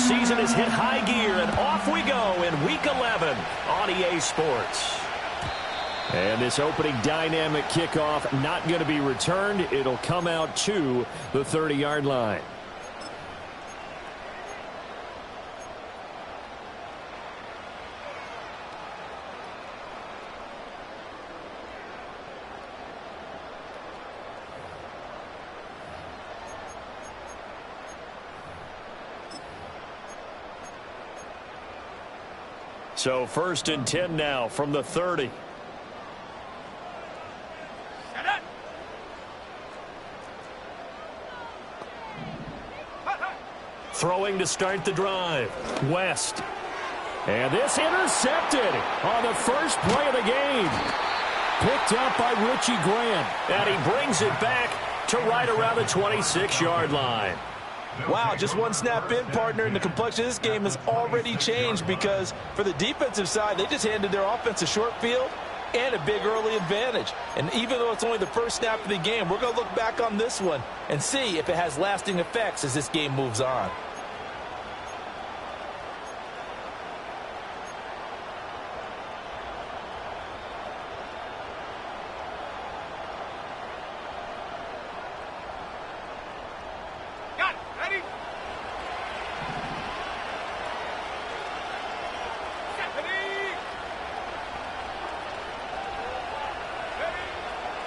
season has hit high gear, and off we go in Week 11 on EA Sports. And this opening dynamic kickoff not going to be returned. It'll come out to the 30-yard line. So 1st and 10 now from the 30. Throwing to start the drive. West. And this intercepted on the first play of the game. Picked up by Richie Grant. And he brings it back to right around the 26-yard line. Wow, just one snap in, partner, and the complexion of this game has already changed because for the defensive side, they just handed their offense a short field and a big early advantage. And even though it's only the first snap of the game, we're going to look back on this one and see if it has lasting effects as this game moves on.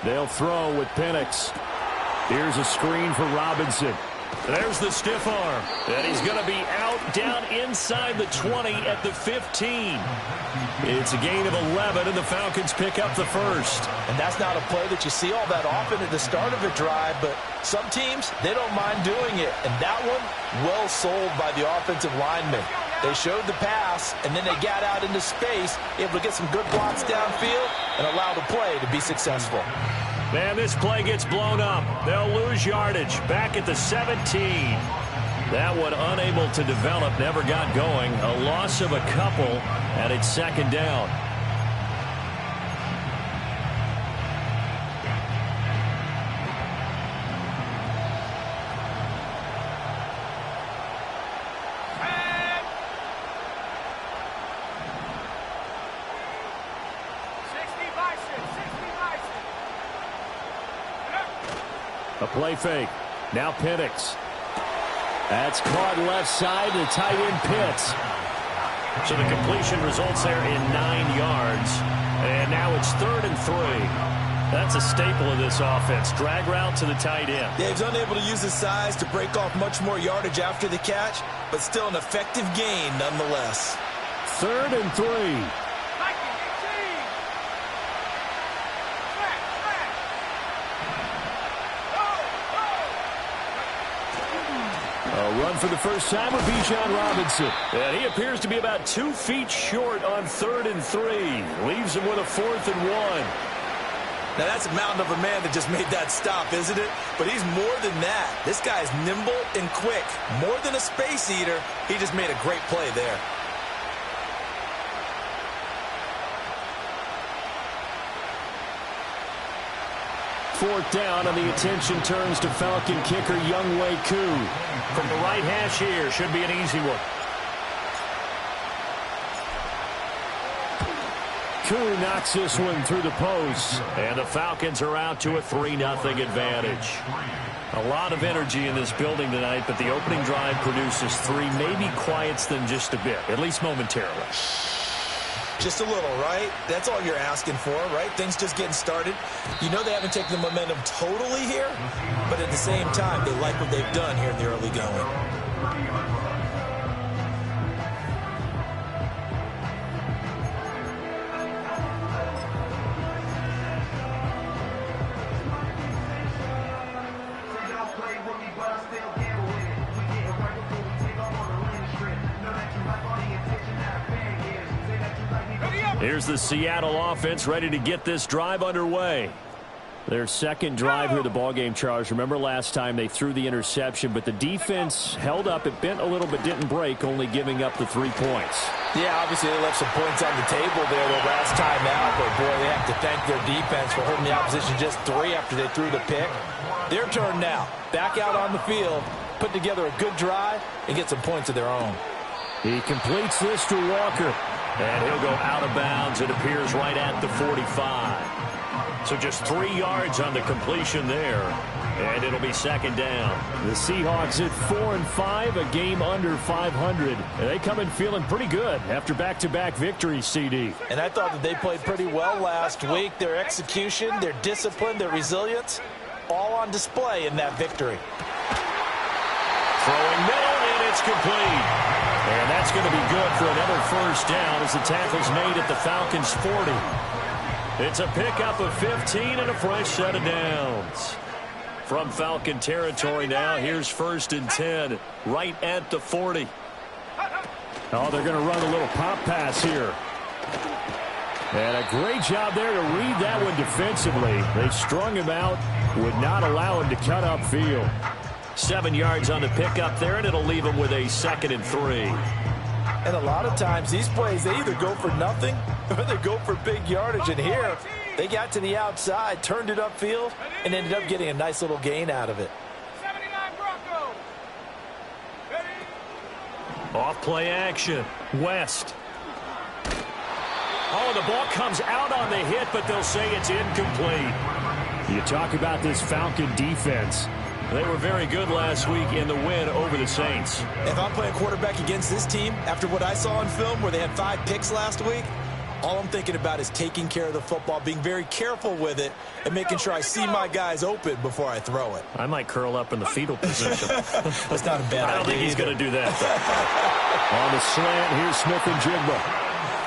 They'll throw with Penix. Here's a screen for Robinson. There's the stiff arm. And he's going to be out down inside the 20 at the 15. It's a gain of 11, and the Falcons pick up the first. And that's not a play that you see all that often at the start of a drive, but some teams, they don't mind doing it. And that one, well sold by the offensive lineman. They showed the pass, and then they got out into space, able to get some good blocks downfield and allow the play to be successful. And this play gets blown up. They'll lose yardage back at the 17. That one unable to develop, never got going. A loss of a couple, and it's 2nd down. A play fake. Now Penix. That's caught left side to tight end Pitts. So the completion results there in 9 yards. And now it's 3rd and 3. That's a staple of this offense. Drag route to the tight end. Yeah, he's unable to use his size to break off much more yardage after the catch, but still an effective gain nonetheless. 3rd and 3. A run for the first time with Bijan Robinson. And he appears to be about 2 feet short on 3rd and 3. Leaves him with a 4th and 1. Now that's a mountain of a man that just made that stop, isn't it? But he's more than that. This guy's nimble and quick. More than a space eater, he just made a great play there. Fourth down, and the attention turns to Falcon kicker Younghoe Koo. From the right hash here, should be an easy one. Koo knocks this one through the post, and the Falcons are out to a 3-0 advantage. A lot of energy in this building tonight, but the opening drive produces 3, maybe quiets them just a bit, at least momentarily. Just a little, right? That's all you're asking for, right? Things just getting started. You know they haven't taken the momentum totally here, but at the same time, they like what they've done here in the early going. Here's the Seattle offense ready to get this drive underway. Their second drive here, the ballgame, Charles. Remember last time they threw the interception, but the defense held up. It bent a little but didn't break, only giving up the 3 points. Yeah, obviously they left some points on the table there the last time out, but boy, they have to thank their defense for holding the opposition just 3 after they threw the pick. Their turn now. Back out on the field put together a good drive, and get some points of their own. He completes this to Walker. And he'll go out of bounds. It appears right at the 45. So just 3 yards on the completion there. And it'll be second down. The Seahawks at 4-5, a game under 500. And they come in feeling pretty good after back-to-back victories, CD. And I thought that they played pretty well last week. Their execution, their discipline, their resilience, all on display in that victory. Throwing middle, and it's complete. And that's going to be good for another first down as the tackle's made at the Falcons' 40. It's a pickup of 15 and a fresh set of downs. From Falcon territory now, here's 1st and 10, right at the 40. Oh, they're going to run a little pop pass here. And a great job there to read that one defensively. They strung him out, would not allow him to cut upfield. 7 yards on the pickup there, and it'll leave him with a 2nd and 3. And a lot of times, these plays, they either go for nothing or they go for big yardage. And here, they got to the outside, turned it upfield, and ended up getting a nice little gain out of it. 79 Broncos. Off play action. West. Oh, the ball comes out on the hit, but they'll say it's incomplete. You talk about this Falcon defense. They were very good last week in the win over the Saints. If I'm playing quarterback against this team, after what I saw on film where they had 5 picks last week, all I'm thinking about is taking care of the football, being very careful with it, and making sure I see my guys open before I throw it. I might curl up in the fetal position. That's not a bad idea. I don't think he's going to do that, though. On the slant, here's Smith and Jigba.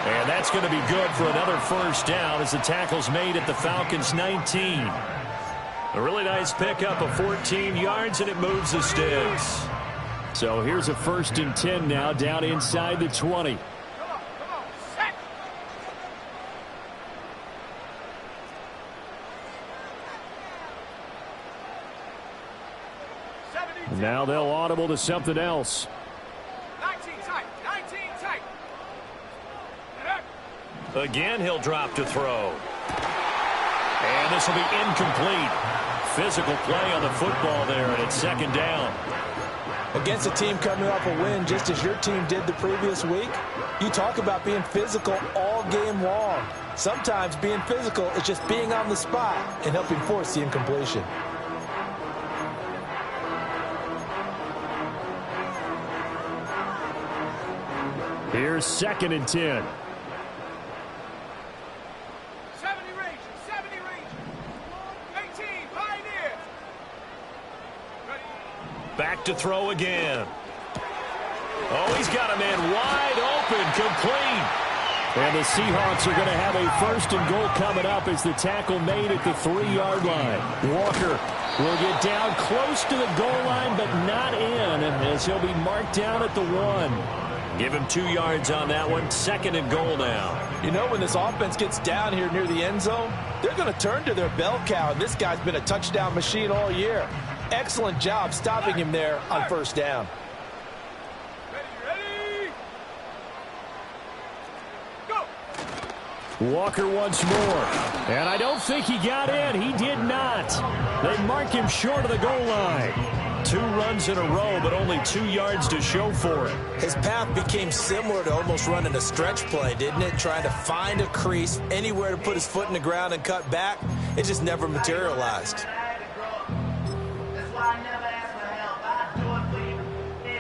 And that's going to be good for another first down as the tackle's made at the Falcons' 19. A really nice pickup of 14 yards, and it moves the sticks. So here's a 1st and 10 now, down inside the 20. Now they'll audible to something else. 19 tight. 19 tight. Again, he'll drop to throw. And this will be incomplete. Physical play on the football there, and it's 2nd down. Against a team coming off a win, just as your team did the previous week, you talk about being physical all game long. Sometimes being physical is just being on the spot and helping force the incompletion. Here's 2nd and 10. 70 range. 70 range. 18. Pioneer. Back to throw again. Oh, he's got a man wide open, complete. And the Seahawks are going to have a 1st and goal coming up as the tackle made at the 3-yard line. Walker will get down close to the goal line, but not in, as he'll be marked down at the 1. Give him 2 yards on that one. 2nd and goal now. You know, when this offense gets down here near the end zone, they're going to turn to their bell cow, and this guy's been a touchdown machine all year. Excellent job stopping him there on 1st down. Ready. Go. Walker once more. And I don't think he got in. He did not. They mark him short of the goal line. 2 runs in a row, but only 2 yards to show for it. His path became similar to almost running a stretch play, didn't it? Trying to find a crease, anywhere to put his foot in the ground and cut back. It just never materialized.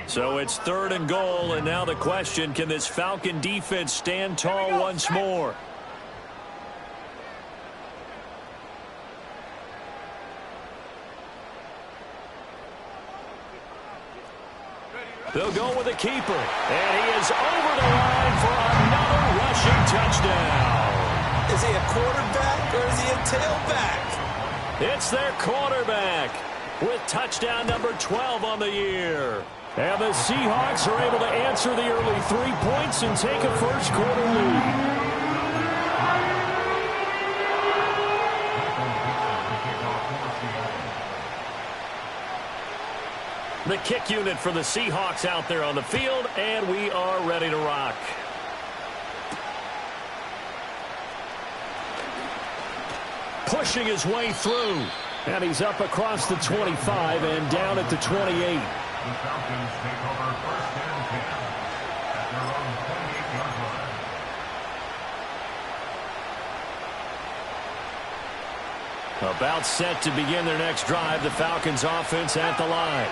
So it's 3rd and goal, and now the question, can this Falcon defense stand tall once more? They'll go with a keeper. And he is over the line for another rushing touchdown. Is he a quarterback or is he a tailback? It's their quarterback with touchdown number 12 on the year. And the Seahawks are able to answer the early 3 points and take a first-quarter lead. The kick unit for the Seahawks out there on the field, and we are ready to rock. Pushing his way through, and he's up across the 25 and down at the 28. The Falcons take over first and 10 at their own 28-yard line. About set to begin their next drive, the Falcons offense at the line.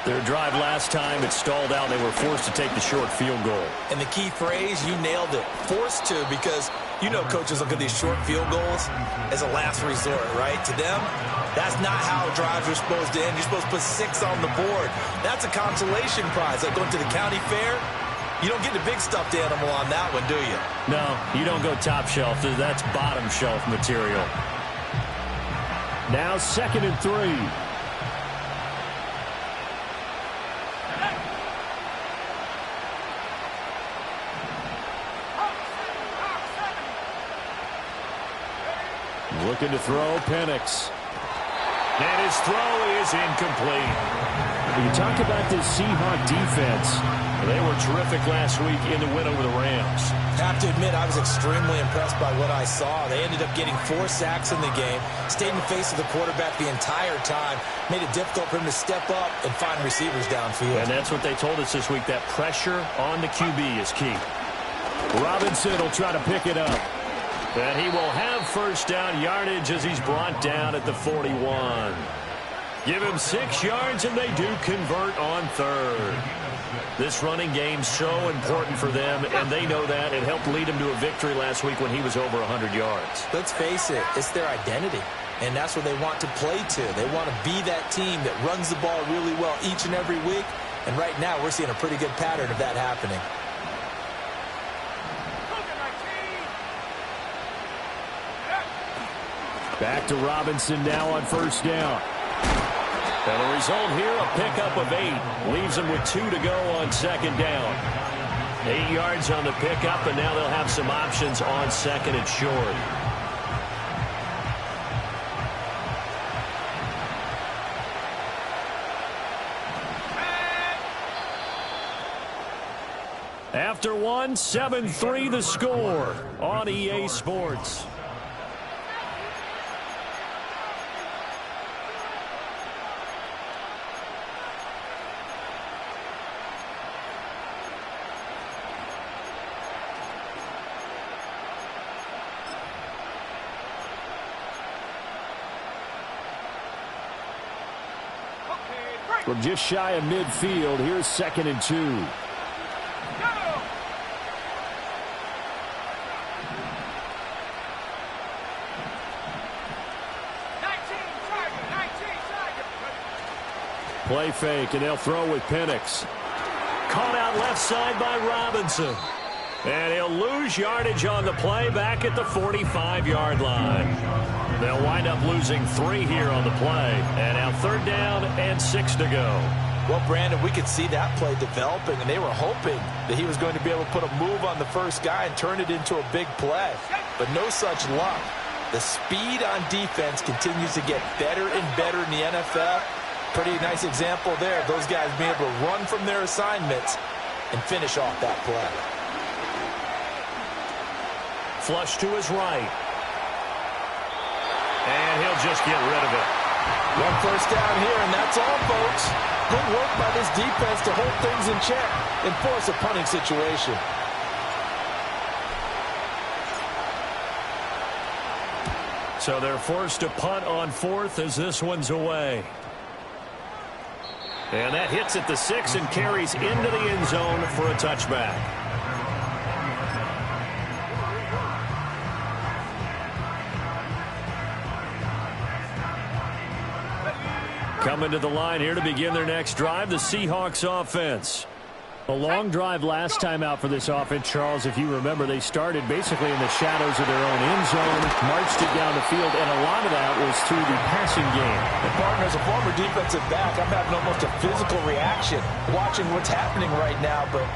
Their drive last time, it stalled out. They were forced to take the short field goal. And the key phrase, you nailed it, forced to, because you know coaches look at these short field goals as a last resort, right? To them, that's not how drives are supposed to end. You're supposed to put 6 on the board. That's a consolation prize. Like going to the county fair, you don't get the big stuffed animal on that one, do you? No, you don't go top shelf. That's bottom shelf material. Now 2nd and 3. Looking to throw, Penix. And his throw is incomplete. When you talk about this Seahawk defense, they were terrific last week in the win over the Rams. Have to admit, I was extremely impressed by what I saw. They ended up getting 4 sacks in the game, stayed in the face of the quarterback the entire time, made it difficult for him to step up and find receivers downfield. And that's what they told us this week, that pressure on the QB is key. Robinson will try to pick it up. And he will have first down yardage as he's brought down at the 41. Give him 6 yards, and they do convert on 3rd. This running game's so important for them, and they know that. It helped lead him to a victory last week when he was over 100 yards. Let's face it, it's their identity, and that's what they want to play to. They want to be that team that runs the ball really well each and every week, and right now we're seeing a pretty good pattern of that happening. Back to Robinson now on first down. And the result here, a pickup of 8. Leaves them with 2 to go on 2nd down. 8 yards on the pickup, and now they'll have some options on 2nd and short. After 1, 7-3 the score on EA Sports. From just shy of midfield, here's 2nd and 2. Play fake, and they'll throw with Penix. Caught out left side by Robinson. And he'll lose yardage on the play back at the 45-yard line. They'll wind up losing 3 here on the play. And now 3rd down and 6 to go. Well, Brandon, we could see that play developing, and they were hoping that he was going to be able to put a move on the first guy and turn it into a big play. But no such luck. The speed on defense continues to get better and better in the NFL. Pretty nice example there. Those guys being able to run from their assignments and finish off that play. Flush to his right. And he'll just get rid of it. 1 first down here, and that's all, folks. Good work by this defense to hold things in check and force a punting situation. So they're forced to punt on 4th as this one's away. And that hits at the 6 and carries into the end zone for a touchback. Coming to the line here to begin their next drive, the Seahawks offense. A long drive last time out for this offense, Charles. If you remember, they started basically in the shadows of their own end zone, marched it down the field, and a lot of that was through the passing game. And partner, as a former defensive back, I'm having almost a physical reaction watching what's happening right now. But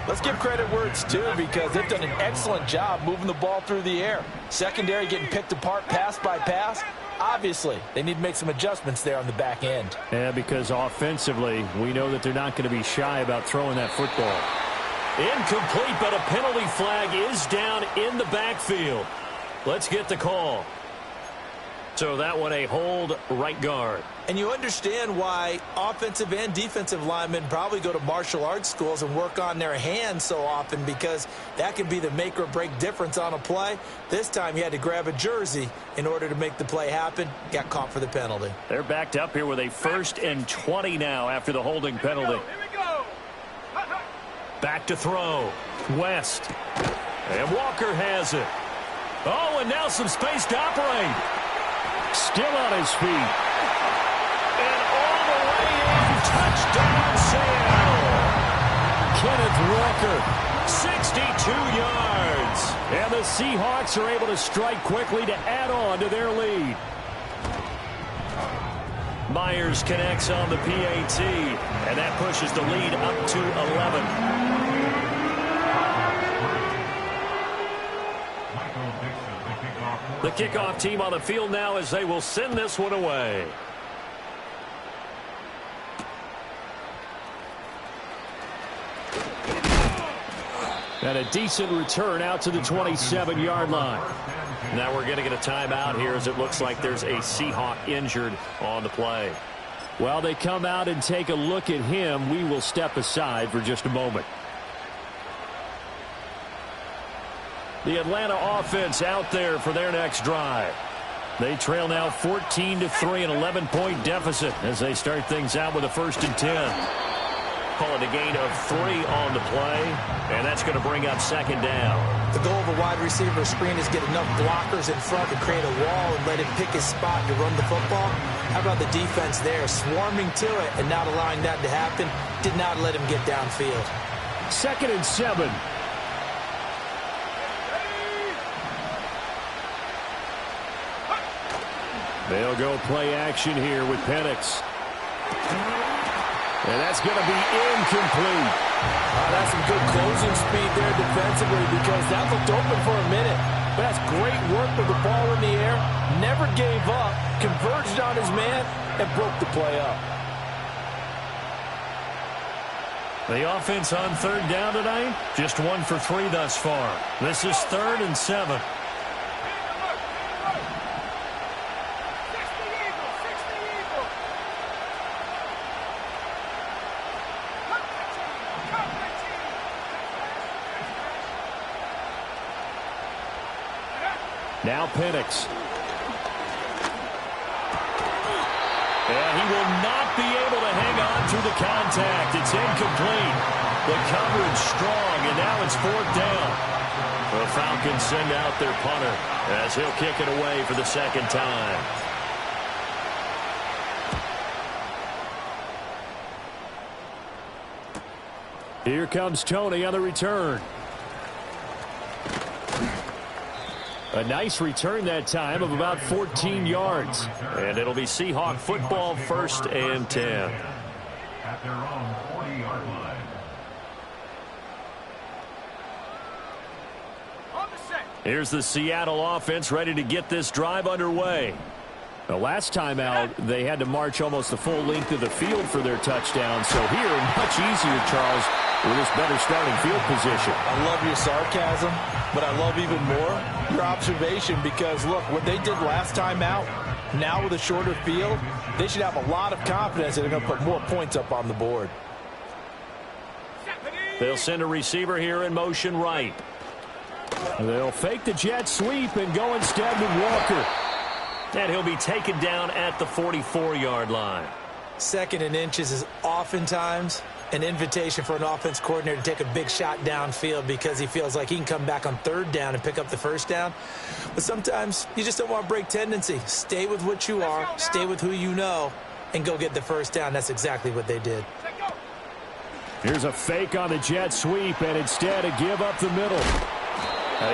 let's give credit where it's due, because they've done an excellent job moving the ball through the air. Secondary getting picked apart pass by pass. Obviously, they need to make some adjustments there on the back end. Yeah, because offensively, we know that they're not going to be shy about throwing that football. Incomplete, but a penalty flag is down in the backfield. Let's get the call. So that one a hold right guard. And you understand why offensive and defensive linemen probably go to martial arts schools and work on their hands so often, because that can be the make or break difference on a play. This time he had to grab a jersey in order to make the play happen. Got caught for the penalty. They're backed up here with a 1st and 20 now after the holding penalty. Here we go. Back to throw. West. And Walker has it. Oh, and now some space to operate. Still on his feet. And all the way in. Touchdown, Seattle. Kenneth Walker, 62 yards. And the Seahawks are able to strike quickly to add on to their lead. Myers connects on the PAT, and that pushes the lead up to 11. The kickoff team on the field now as they will send this one away. And a decent return out to the 27-yard line. Now we're going to get a timeout here as it looks like there's a Seahawk injured on the play. While they come out and take a look at him, we will step aside for just a moment. The Atlanta offense out there for their next drive. They trail now 14-3, an 11-point deficit as they start things out with a 1st and 10. Call it a gain of 3 on the play, and that's going to bring up 2nd down. The goal of a wide receiver screen is get enough blockers in front to create a wall and let him pick his spot to run the football. How about the defense there, swarming to it and not allowing that to happen? Did not let him get downfield. 2nd and 7. They'll go play action here with Penix. And that's going to be incomplete. That's some good closing speed there defensively, because that looked open for a minute. But that's great work with the ball in the air. Never gave up, converged on his man, and broke the play up. The offense on 3rd down tonight, just 1 for 3 thus far. This is 3rd and 7. Now Penix. And he will not be able to hang on through the contact. It's incomplete. The coverage strong, and now it's 4th down. The Falcons send out their punter as he'll kick it away for the 2nd time. Here comes Tony on the return. A nice return that time of about 14 yards. And it'll be Seahawk football, 1st and 10. At their own 40-yard line. Here's the Seattle offense ready to get this drive underway. The last time out, they had to march almost the full length of the field for their touchdown. So here, much easier, Charles, with this better starting field position. I love your sarcasm, but I love even more your observation, because, look, what they did last time out, now with a shorter field, they should have a lot of confidence that they're going to put more points up on the board. They'll send a receiver here in motion right. They'll fake the jet sweep and go instead with Walker. And he'll be taken down at the 44-yard line. 2nd and inches is oftentimes an invitation for an offense coordinator to take a big shot downfield, because he feels like he can come back on 3rd down and pick up the 1st down. But sometimes you just don't want to break tendency. Stay with what you are, stay with who you know, and go get the 1st down. That's exactly what they did. Here's a fake on the jet sweep, and instead a give up the middle.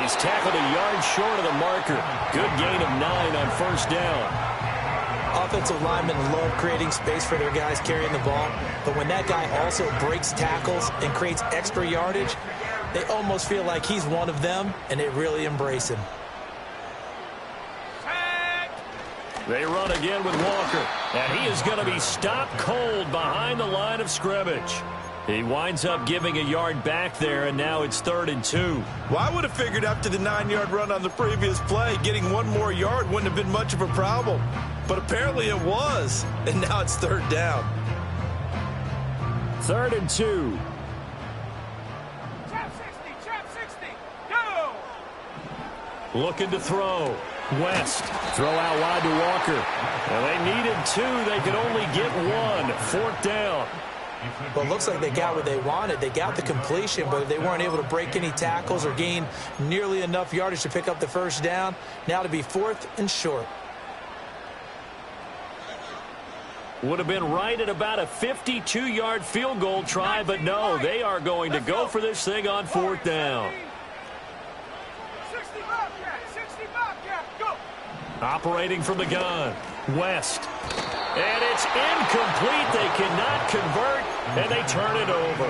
He's tackled a yard short of the marker. Good gain of 9 on 1st down. Offensive linemen love creating space for their guys carrying the ball, but when that guy also breaks tackles and creates extra yardage, they almost feel like he's one of them, and they really embrace him. They run again with Walker, and he is going to be stopped cold behind the line of scrimmage. He winds up giving a yard back there, and now it's 3rd and 2. Well, I would have figured after the 9-yard run on the previous play, getting one more yard wouldn't have been much of a problem. But apparently it was, and now it's 3rd down. 3rd and 2. Trap 60, go! Looking to throw. West. Throw out wide to Walker. Well, they needed 2. They could only get 1. 4th down. Well, it looks like they got what they wanted. They got the completion, but they weren't able to break any tackles or gain nearly enough yardage to pick up the 1st down. Now to be 4th and short. Would have been right at about a 52-yard field goal try, but no, they are going to go for this thing on 4th down. 60 Bobcat, go! Operating from the gun. West. And it's incomplete. They cannot convert, and they turn it over.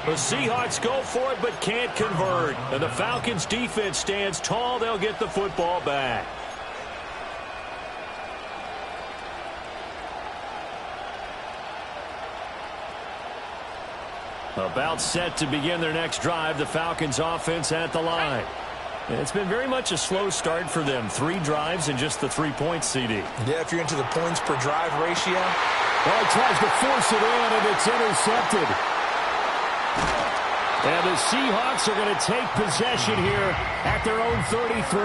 The Seahawks go for it but can't convert. And the Falcons' defense stands tall. They'll get the football back. About set to begin their next drive. The Falcons' offense at the line. It's been very much a slow start for them. 3 drives and just the 3 points, CD. Yeah, if you're into the points per drive ratio. Well, he tries to force it in, and it's intercepted. And the Seahawks are going to take possession here at their own 33.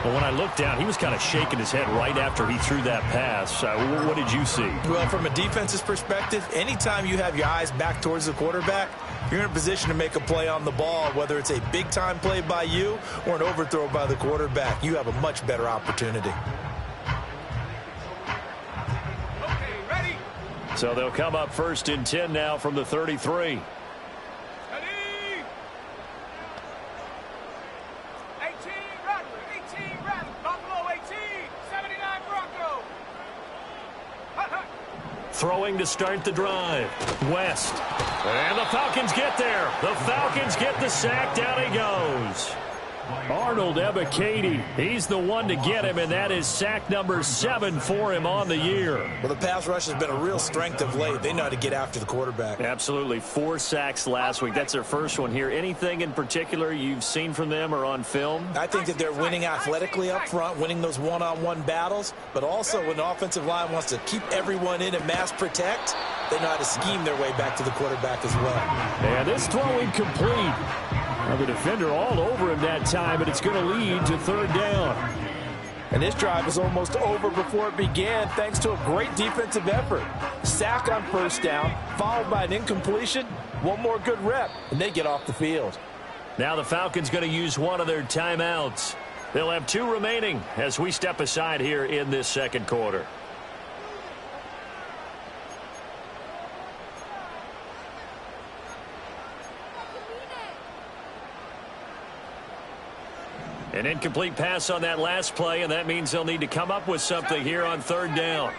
Well, when I looked down, he was kind of shaking his head right after he threw that pass. What did you see? Well, from a defense's perspective, anytime you have your eyes back towards the quarterback, you're in a position to make a play on the ball, whether it's a big-time play by you or an overthrow by the quarterback. You have a much better opportunity. Okay, ready? So they'll come up 1st and 10 now from the 33. Ready? 18 Rattler, Buffalo 18, 79 Bronco. Hut, hut. Throwing to start the drive. West. And the Falcons get there. The Falcons get the sack. Down he goes. Arnold Ebiketie. He's the one to get him, and that is sack number 7 for him on the year. Well, the pass rush has been a real strength of late. They know how to get after the quarterback. Absolutely. 4 sacks last week. That's their first one here. Anything in particular you've seen from them or on film? I think that they're winning athletically up front, winning those one-on-one battles, but also when the offensive line wants to keep everyone in and mass protect, they know how to scheme their way back to the quarterback as well. And this throw incomplete. Now the defender all over him that time, but it's going to lead to 3rd down. And this drive was almost over before it began thanks to a great defensive effort. Sack on 1st down, followed by an incompletion, one more good rep, and they get off the field. Now the Falcons going to use one of their timeouts. They'll have 2 remaining as we step aside here in this 2nd quarter. An incomplete pass on that last play, and that means they'll need to come up with something here on 3rd down.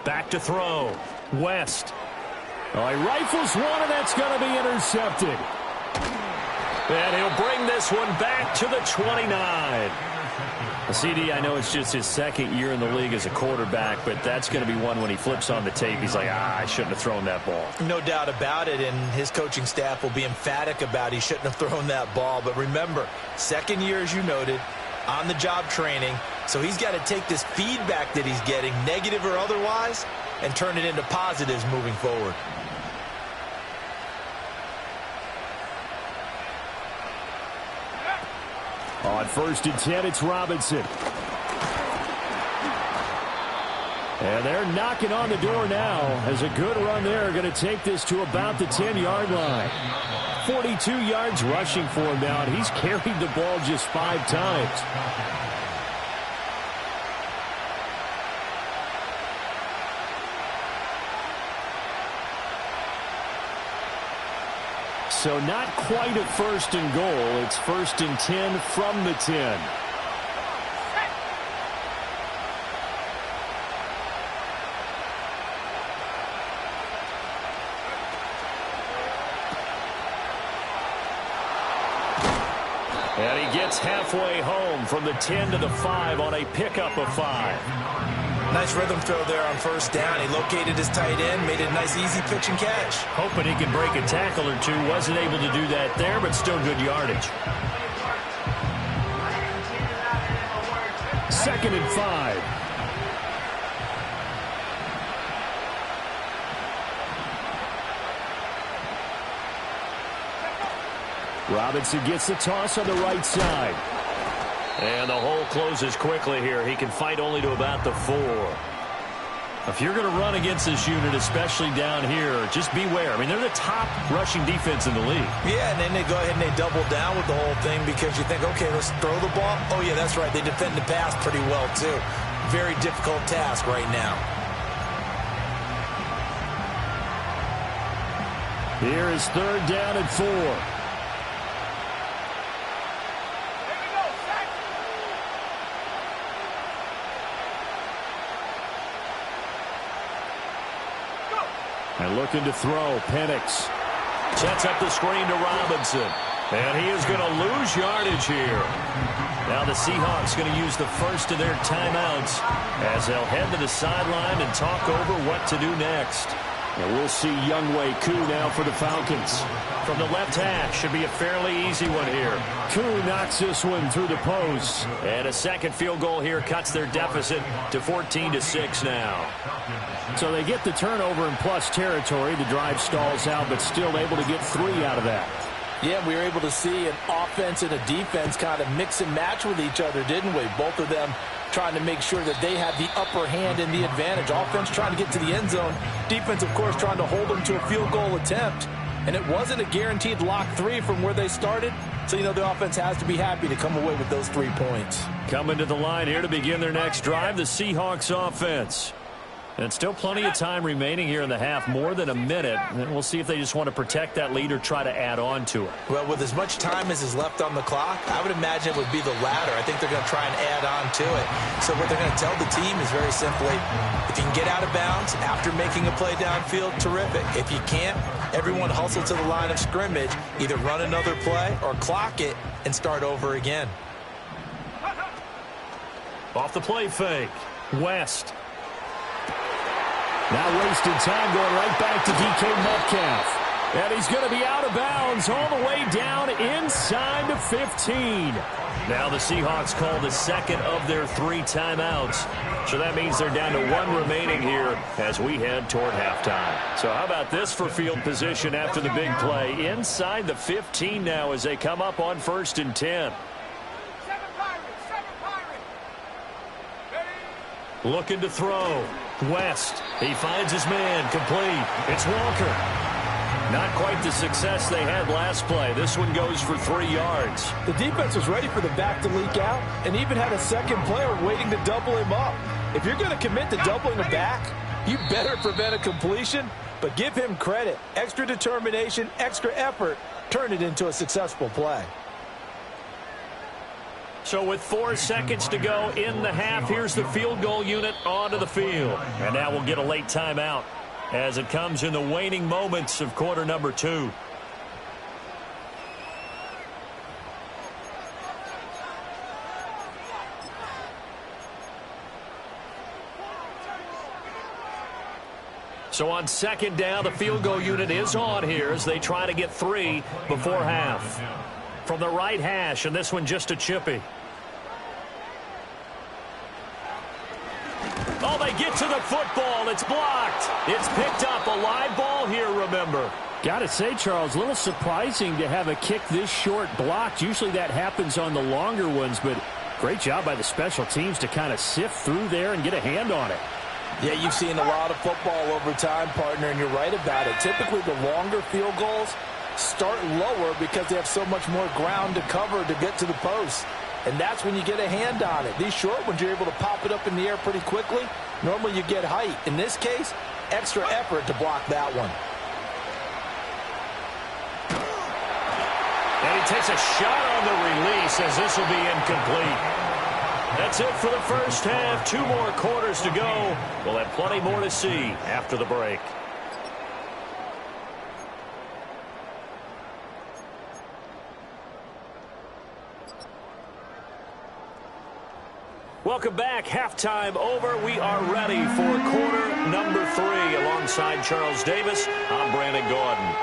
Back to throw. West. Oh, he rifles one, and that's going to be intercepted. And he'll bring this one back to the 29. CD, I know it's just his 2nd year in the league as a quarterback, but that's going to be one when he flips on the tape. He's like, I shouldn't have thrown that ball. No doubt about it, and his coaching staff will be emphatic about he shouldn't have thrown that ball. But remember, 2nd year, as you noted, on-the-job training, so he's got to take this feedback that he's getting, negative or otherwise, and turn it into positives moving forward. On 1st and 10, it's Robinson. And they're knocking on the door now as a good run there. Going to take this to about the 10-yard line. 42 yards rushing for him now, and he's carried the ball just 5 times. So not quite a 1st and goal. It's 1st and 10 from the 10. And he gets halfway home from the 10 to the 5 on a pickup of 5. Nice rhythm throw there on first down. He located his tight end, made a nice easy pitch and catch. Hoping he can break a tackle or two. Wasn't able to do that there, but still good yardage. 2nd and 5. Robinson gets the toss on the right side. And the hole closes quickly here. He can fight only to about the 4. If you're going to run against this unit, especially down here, just beware. I mean, they're the top rushing defense in the league. Yeah, and then they go ahead and they double down with the whole thing because you think, okay, let's throw the ball. Oh, yeah, that's right. They defend the pass pretty well, too. Very difficult task right now. Here is 3rd down and 4. And looking to throw, Penix sets up the screen to Robinson. And he is going to lose yardage here. Now the Seahawks going to use the first of their timeouts as they'll head to the sideline and talk over what to do next. And we'll see Younghoe Koo now for the Falcons. From the left hash, should be a fairly easy one here. Koo knocks this one through the post. And a second field goal here cuts their deficit to 14-6 now. So they get the turnover in plus territory. The drive stalls out, but still able to get 3 out of that. Yeah, we were able to see an offense and a defense kind of mix and match with each other, didn't we? Both of them trying to make sure that they had the upper hand and the advantage. Offense trying to get to the end zone. Defense, of course, trying to hold them to a field goal attempt. And it wasn't a guaranteed lock 3 from where they started. So, you know, the offense has to be happy to come away with those 3 points. Coming to the line here to begin their next drive, the Seahawks offense. And still plenty of time remaining here in the half, more than a minute. And we'll see if they just want to protect that lead or try to add on to it. Well, with as much time as is left on the clock, I would imagine it would be the latter. I think they're going to try and add on to it. So what they're going to tell the team is very simply, if you can get out of bounds after making a play downfield, terrific. If you can't, everyone hustle to the line of scrimmage, either run another play or clock it and start over again. Off the play fake, West. Now wasting time going right back to DK Metcalf. And he's going to be out of bounds all the way down inside the 15. Now the Seahawks call the second of their 3 timeouts. So that means they're down to 1 remaining here as we head toward halftime. So how about this for field position after the big play? Inside the 15 now as they come up on 1st and 10. Looking to throw. West. He finds his man. Complete. It's Walker. Not quite the success they had last play. This one goes for 3 yards. The defense was ready for the back to leak out and even had a second player waiting to double him up. If you're going to commit to doubling a back, you better prevent a completion, but give him credit. Extra determination, extra effort, turn it into a successful play. So with 4 seconds to go in the half, here's the field goal unit onto the field. And now we'll get a late timeout as it comes in the waning moments of quarter number 2. So on 2nd down, the field goal unit is on here as they try to get 3 before half. From the right hash, and this one just a chippy. Oh, they get to the football. It's blocked. It's picked up. A live ball here, remember. Got to say, Charles, a little surprising to have a kick this short blocked. Usually that happens on the longer ones, but great job by the special teams to kind of sift through there and get a hand on it. Yeah, you've seen a lot of football over time, partner, and you're right about it. Typically, the longer field goals start lower because they have so much more ground to cover to get to the post. And that's when you get a hand on it. These short ones, you're able to pop it up in the air pretty quickly. Normally, you get height. In this case, extra effort to block that one. And he takes a shot on the release as this will be incomplete. That's it for the first half. 2 more quarters to go. We'll have plenty more to see after the break. Welcome back. Halftime over. We are ready for quarter number 3. Alongside Charles Davis, I'm Brandon Gordon.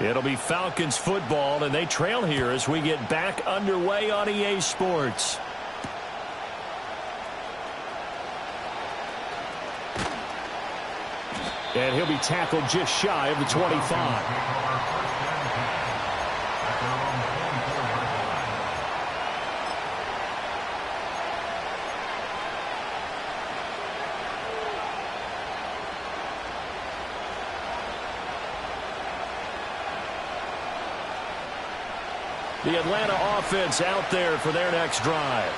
It'll be Falcons football, and they trail here as we get back underway on EA Sports. And he'll be tackled just shy of the 25. The Atlanta offense out there for their next drive.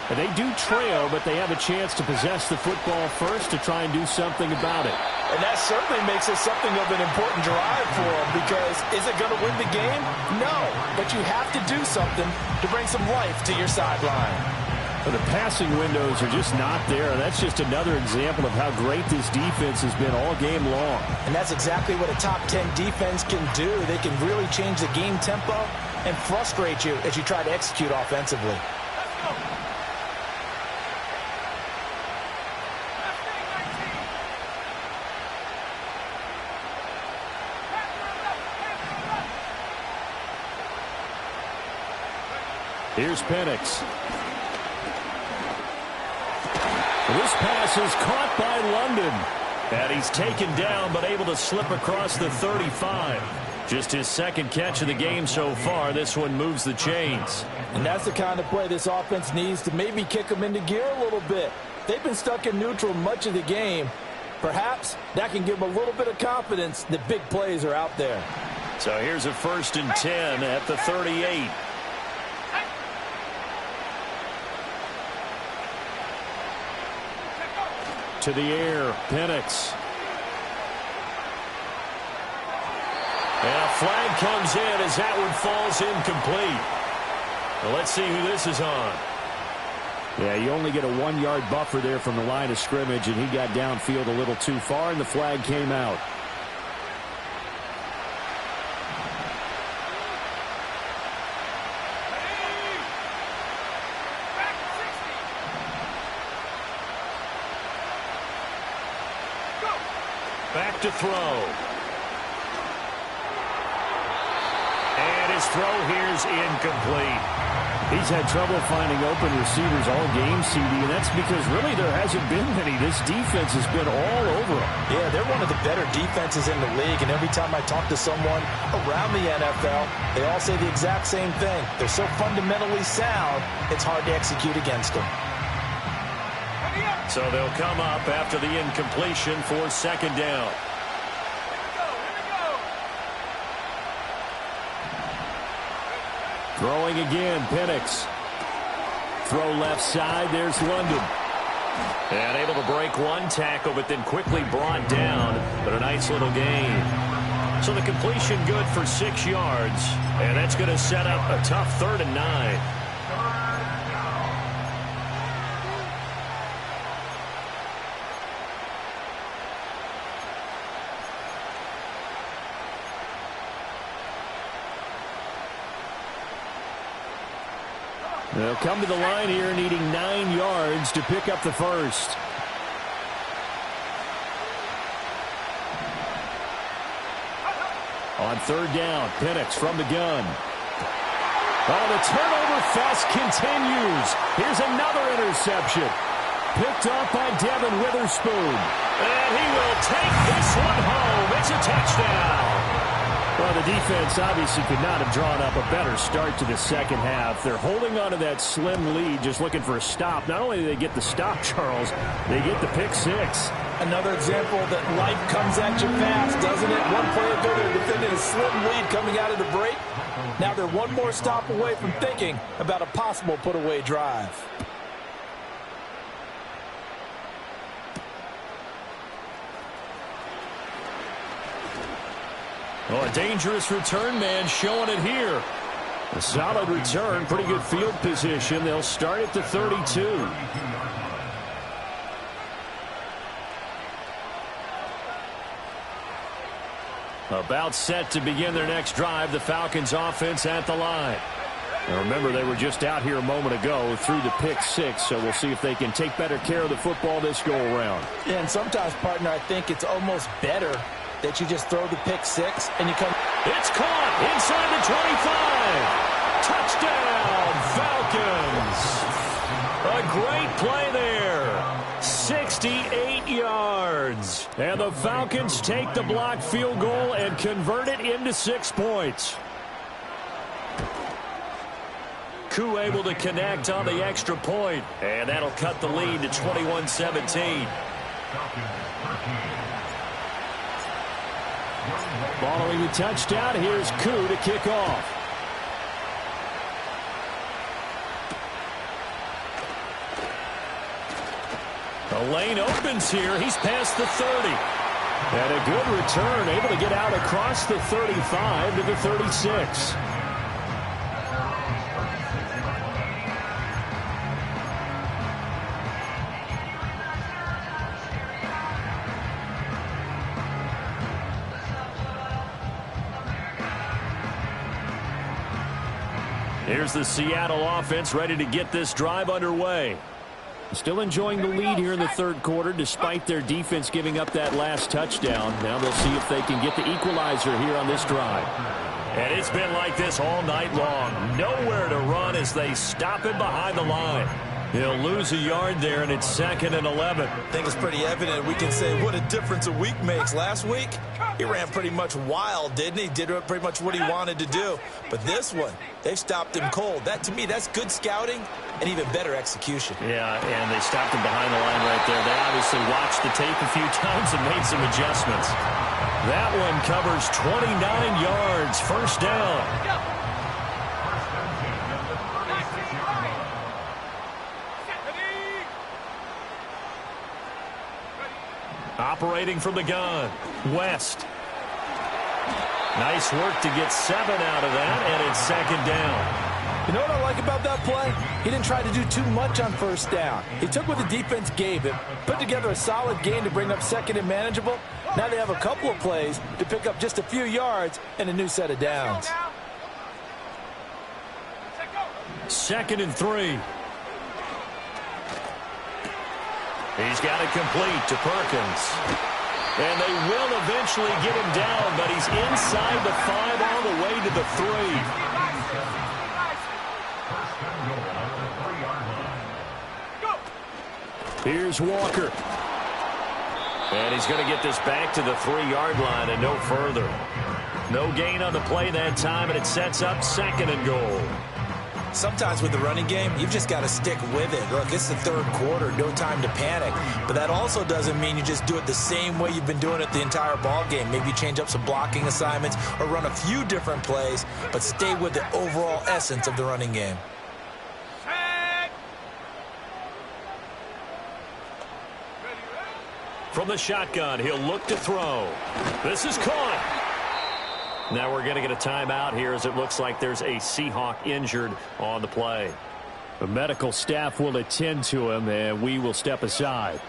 And they do trail, but they have a chance to possess the football first to try and do something about it. And that certainly makes it something of an important drive for them, because is it going to win the game? No, but you have to do something to bring some life to your sideline. Well, the passing windows are just not there. That's just another example of how great this defense has been all game long. And that's exactly what a top 10 defense can do. They can really change the game tempo and frustrate you as you try to execute offensively. Here's Penix. This pass is caught by London. And he's taken down, but able to slip across the 35. Just his second catch of the game so far. This one moves the chains. And that's the kind of play this offense needs to maybe kick them into gear a little bit. They've been stuck in neutral much of the game. Perhaps that can give them a little bit of confidence that big plays are out there. So here's a 1st and 10 at the 38. To the air, Penix. And a flag comes in as that one falls incomplete. Well, let's see who this is on. Yeah, you only get a 1-yard buffer there from the line of scrimmage, and he got downfield a little too far, and the flag came out. Back to throw. And his throw here's incomplete. He's had trouble finding open receivers all game, CD, and that's because really there hasn't been many. This defense has been all over them. Yeah, they're one of the better defenses in the league, and every time I talk to someone around the NFL, they all say the exact same thing. They're so fundamentally sound, it's hard to execute against them. So they'll come up after the incompletion for 2nd down. Throwing again, Penix. Throw left side, there's London. And able to break one tackle, but then quickly brought down. But a nice little gain. So the completion good for 6 yards. And that's going to set up a tough 3rd and 9. They'll come to the line here needing 9 yards to pick up the first. On 3rd down, Penix from the gun. Oh, the turnover fest continues. Here's another interception. Picked off by Devin Witherspoon. And he will take this one home. It's a touchdown. Well, the defense obviously could not have drawn up a better start to the second half. They're holding on to that slim lead, just looking for a stop. Not only do they get the stop, Charles, they get the pick 6. Another example that life comes at you fast, doesn't it? One play ago, they're defending a slim lead coming out of the break. Now they're one more stop away from thinking about a possible put-away drive. Oh, a dangerous return man showing it here. A solid return, pretty good field position. They'll start at the 32. About set to begin their next drive, the Falcons offense at the line. Now remember, they were just out here a moment ago through the pick six, so we'll see if they can take better care of the football this go-around. Yeah, and sometimes, partner, I think it's almost better that you just throw the pick six and you come. It's caught inside the 25. Touchdown, Falcons. A great play there. 68 yards. And the Falcons take the blocked field goal and convert it into 6 points. Koo able to connect on the extra point, and that'll cut the lead to 21-17. Following the touchdown, here's Koo to kick off. The lane opens here. He's past the 30. And a good return, able to get out across the 35 to the 36. Here's the Seattle offense ready to get this drive underway. Still enjoying the lead here in the third quarter despite their defense giving up that last touchdown. Now they'll see if they can get the equalizer here on this drive. And it's been like this all night long. Nowhere to run as they stop him behind the line. He'll lose a yard there, and it's 2nd and 11. I think it's pretty evident. We can say what a difference a week makes. Last week, he ran pretty much wild, didn't he? Did pretty much what he wanted to do. But this one, they've stopped him cold. That, to me, that's good scouting and even better execution. Yeah, and they stopped him behind the line right there. They obviously watched the tape a few times and made some adjustments. That one covers 29 yards. First down. Operating from the gun, West. Nice work to get 7 out of that, and it's 2nd down. You know what I like about that play? He didn't try to do too much on first down. He took what the defense gave him, put together a solid game to bring up 2nd and manageable. Now they have a couple of plays to pick up just a few yards and a new set of downs. 2nd and 3. He's got it complete to Perkins. And they will eventually get him down, but he's inside the 5 all the way to the 3. Here's Walker. And he's going to get this back to the 3-yard line and no further. No gain on the play that time, and it sets up 2nd and goal. Sometimes with the running game, you've just got to stick with it. Look, it's the third quarter, no time to panic. But that also doesn't mean you just do it the same way you've been doing it the entire ball game. Maybe change up some blocking assignments or run a few different plays, but stay with the overall essence of the running game. From the shotgun, he'll look to throw. This is caught. Now we're going to get a timeout here as it looks like there's a Seahawk injured on the play. The medical staff will attend to him, and we will step aside.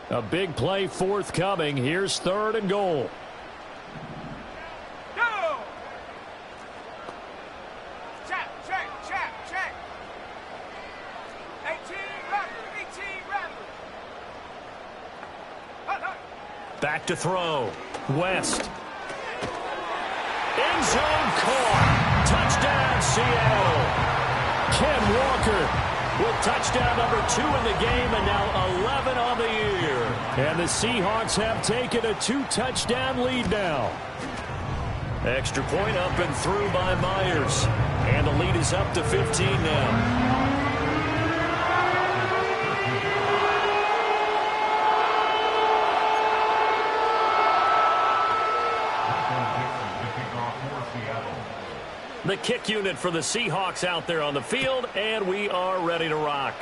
A big play forthcoming. Here's 3rd and goal. Back to throw. West. End zone caught. Touchdown, Seattle. Ken Walker with touchdown number 2 in the game and now 11 on the year. And the Seahawks have taken a 2-touchdown lead now. Extra point up and through by Myers. And the lead is up to 15 now. The kick unit for the Seahawks out there on the field, and we are ready to rock.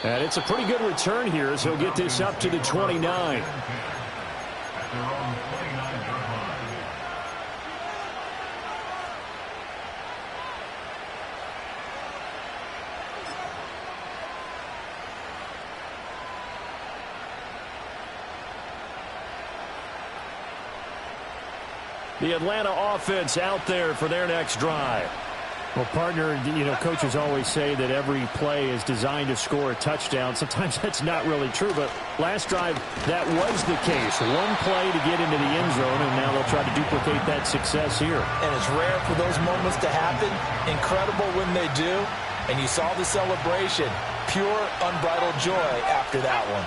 And it's a pretty good return here as he'll get this up to the 29. The Atlanta offense out there for their next drive. Well, partner, coaches always say that every play is designed to score a touchdown. Sometimes that's not really true, but last drive, that was the case. One play to get into the end zone, and now they'll try to duplicate that success here. And it's rare for those moments to happen. Incredible when they do. And you saw the celebration. Pure, unbridled joy after that one.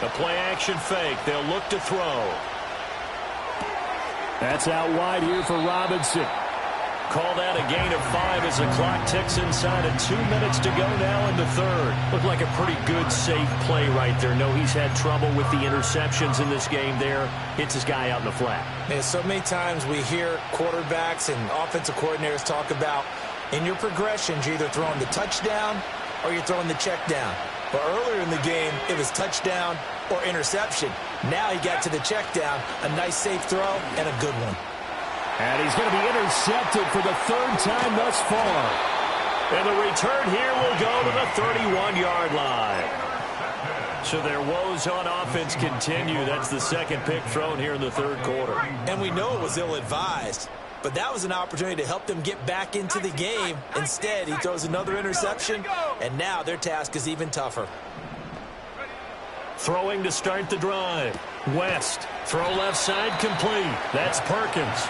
The play-action fake. They'll look to throw. That's out wide here for Robinson. Call that a gain of 5 as the clock ticks inside of 2 minutes to go now in the third. Looked like a pretty good, safe play right there. No, he's had trouble with the interceptions in this game there. Hits his guy out in the flat. Man, so many times we hear quarterbacks and offensive coordinators talk about in your progressions, you're either throwing the touchdown or you're throwing the check down. But earlier in the game, it was touchdown or interception. Now he got to the check down, a nice safe throw, and a good one. And he's going to be intercepted for the third time thus far. And the return here will go to the 31-yard line. So their woes on offense continue. That's the second pick thrown here in the third quarter. And we know it was ill-advised, but that was an opportunity to help them get back into the game. Instead, he throws another interception, and now their task is even tougher. Throwing to start the drive. West. Throw left side complete. That's Perkins.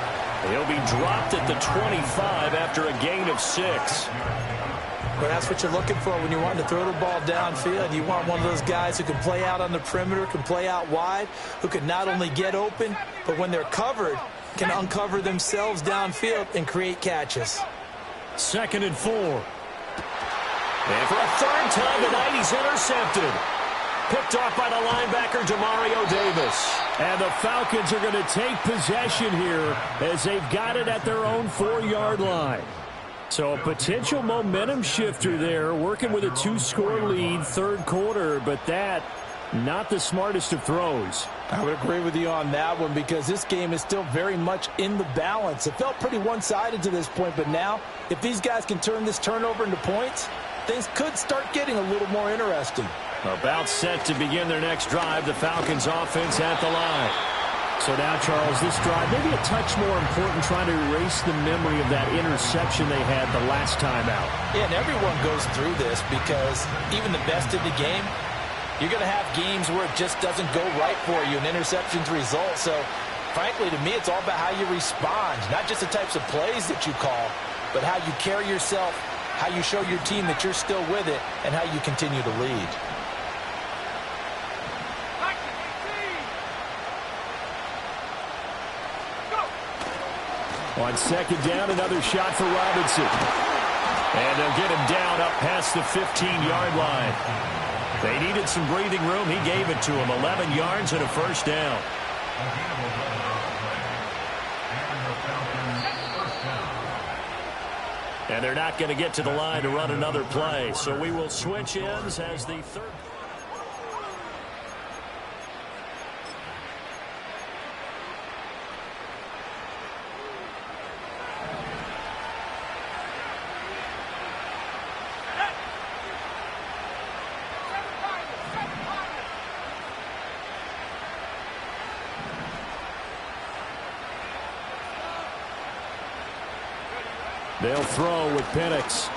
He'll be dropped at the 25 after a gain of 6. Well, that's what you're looking for when you want to throw the ball downfield. You want one of those guys who can play out on the perimeter, can play out wide, who can not only get open, but when they're covered, can uncover themselves downfield and create catches. 2nd and 4. And for a third time tonight, he's intercepted. Picked off by the linebacker, Demario Davis. And the Falcons are going to take possession here as they've got it at their own 4-yard line. So a potential momentum shifter there, working with a 2-score lead, third quarter, but that, not the smartest of throws. I would agree with you on that one because this game is still very much in the balance. It felt pretty one-sided to this point, but now, if these guys can turn this turnover into points, things could start getting a little more interesting. About set to begin their next drive, the Falcons offense at the line. So now, Charles, this drive maybe a touch more important, trying to erase the memory of that interception they had the last time out. Yeah, and everyone goes through this because even the best in the game, you're going to have games where it just doesn't go right for you, and interceptions result. So, frankly, to me, it's all about how you respond, not just the types of plays that you call, but how you carry yourself, how you show your team that you're still with it, and how you continue to lead. On 2nd down, another shot for Robinson. And they'll get him down up past the 15-yard line. They needed some breathing room. He gave it to him. 11 yards and a first down. And they're not going to get to the line to run another play. So we will switch ends as the third. They'll throw with Penix.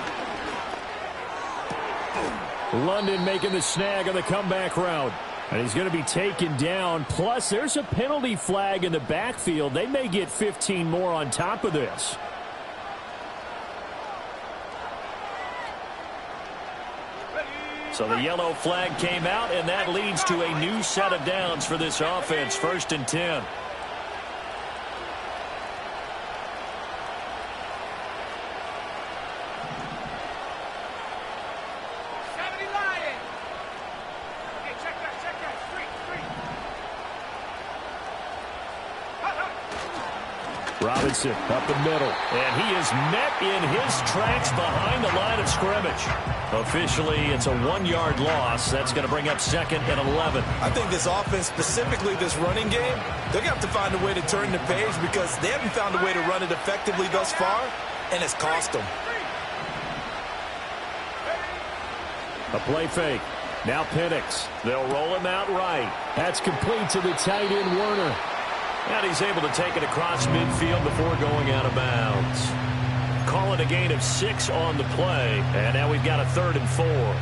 London making the snag on the comeback route. And he's going to be taken down. Plus, there's a penalty flag in the backfield. They may get 15 more on top of this. So the yellow flag came out, and that leads to a new set of downs for this offense. 1st and 10. Robinson up the middle. And he is met in his tracks behind the line of scrimmage. Officially, it's a 1-yard loss. That's going to bring up 2nd and 11. I think this offense, specifically this running game, they're going to have to find a way to turn the page because they haven't found a way to run it effectively thus far, and it's cost them. A play fake. Now Penix. They'll roll him out right. That's complete to the tight end, Werner. And he's able to take it across midfield before going out of bounds. Call it a gain of 6 on the play. And now we've got a 3rd and 4.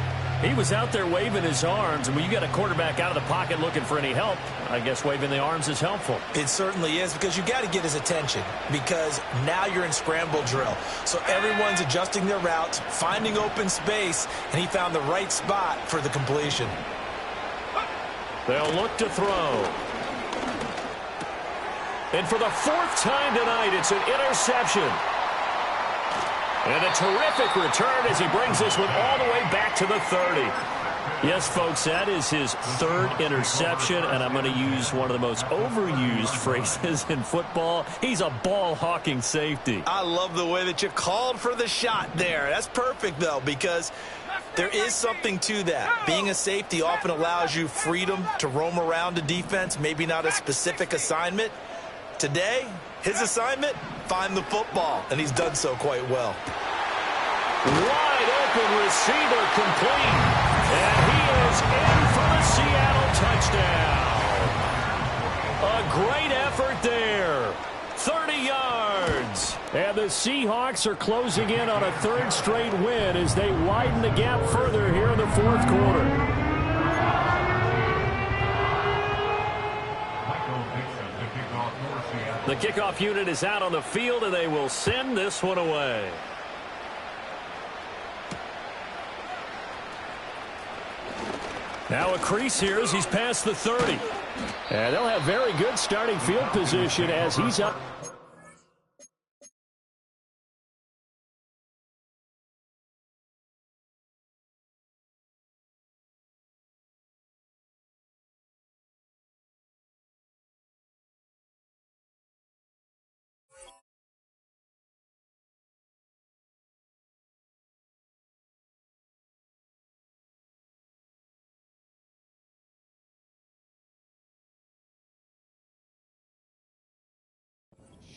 He was out there waving his arms, and when you got a quarterback out of the pocket looking for any help, I guess waving the arms is helpful. It certainly is, because you got to get his attention, because now you're in scramble drill. So everyone's adjusting their routes, finding open space, and he found the right spot for the completion. They'll look to throw. And for the 4th time tonight, it's an interception. And a terrific return as he brings this one all the way back to the 30. Yes, folks, that is his 3rd interception, and I'm going to use one of the most overused phrases in football. He's a ball-hawking safety. I love the way that you called for the shot there. That's perfect, though, because there is something to that. Being a safety often allows you freedom to roam around a defense, maybe not a specific assignment. Today, his assignment, find the football, and he's done so quite well. Wide open receiver complete, and he is in for the Seattle touchdown. A great effort there. 30 yards. And the Seahawks are closing in on a 3rd straight win as they widen the gap further here in the 4th quarter. The kickoff unit is out on the field, and they will send this one away. Now a crease here as he's past the 30. And they'll have very good starting field position as he's up.